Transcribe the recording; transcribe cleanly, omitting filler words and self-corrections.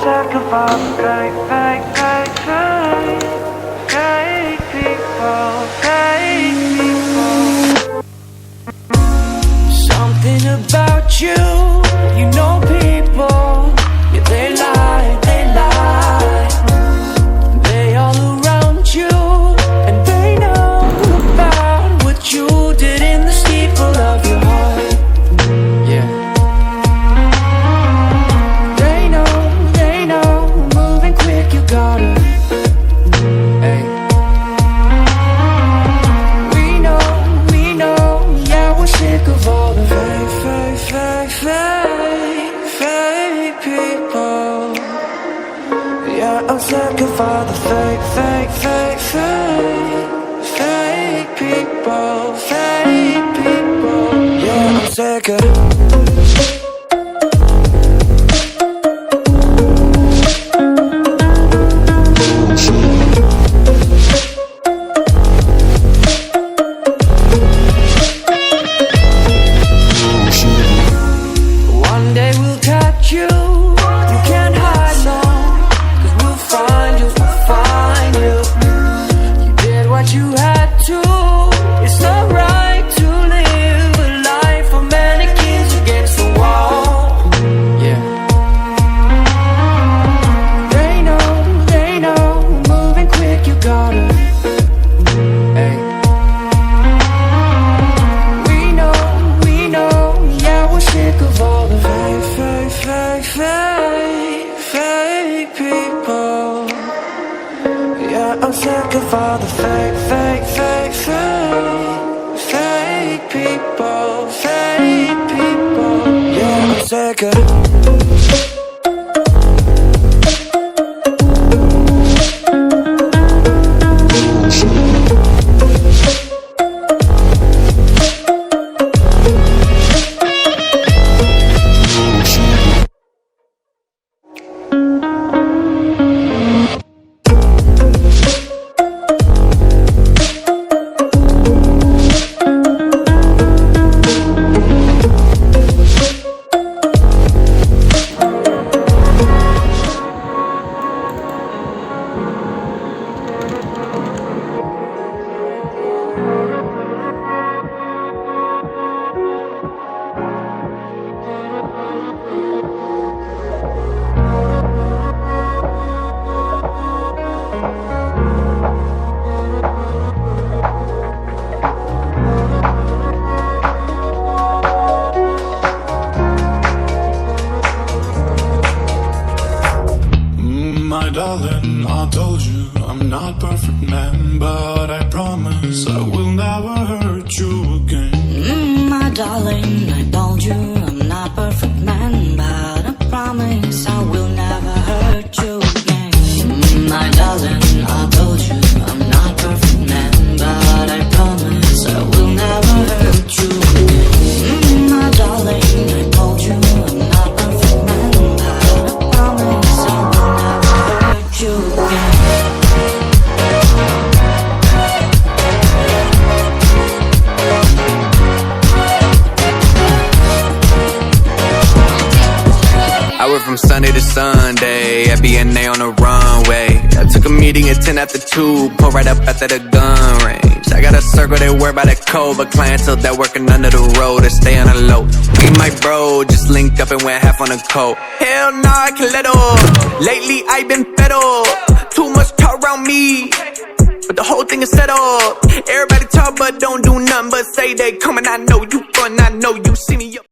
sick of all the fake people, fake people. Something about you, you know people, yeah, they lie, they lie. They all around you, and they know about what you did in the steeple of your heart. Yeah. They know, moving quick, you gotta. Hey. We know, yeah, we're sick of all the fake people. Yeah, I'm sick of all the fake people, fake people. Yeah, I'm sick of. One day we'll catch you. You can't hide long, 'cause we'll find you. You did what you had to. It's not right to live a life of mannequins against the wall. Yeah. They know, moving quick, you gotta. Hey. We know, yeah, we're sick of all the fake people. Yeah, I'm sick of all the fake people, fake people. Yeah, I'm sick of. My darling, I told you I'm not perfect man, but I promise I will never hurt you again. My darling, I told you I'm not perfect man, but I promise I will never hurt you again. My darling, I told you I'm not perfect man, but I promise I will never hurt you again. My darling, I told you I'm not perfect man, but I promise I will never hurt you again. I went from Sunday to Sunday, at BNA on the runway. I took a meeting at 10 after 2, pull right up after the gun range. I got a circle that worry about that code, but clientele that working under the road to stay on the low. Me and my bro just linked up and went half on the coat. Hell nah, I can let up. Lately I've been fed up. Too much talk around me, but the whole thing is set up. Everybody talk but don't do nothing but say they coming. I know you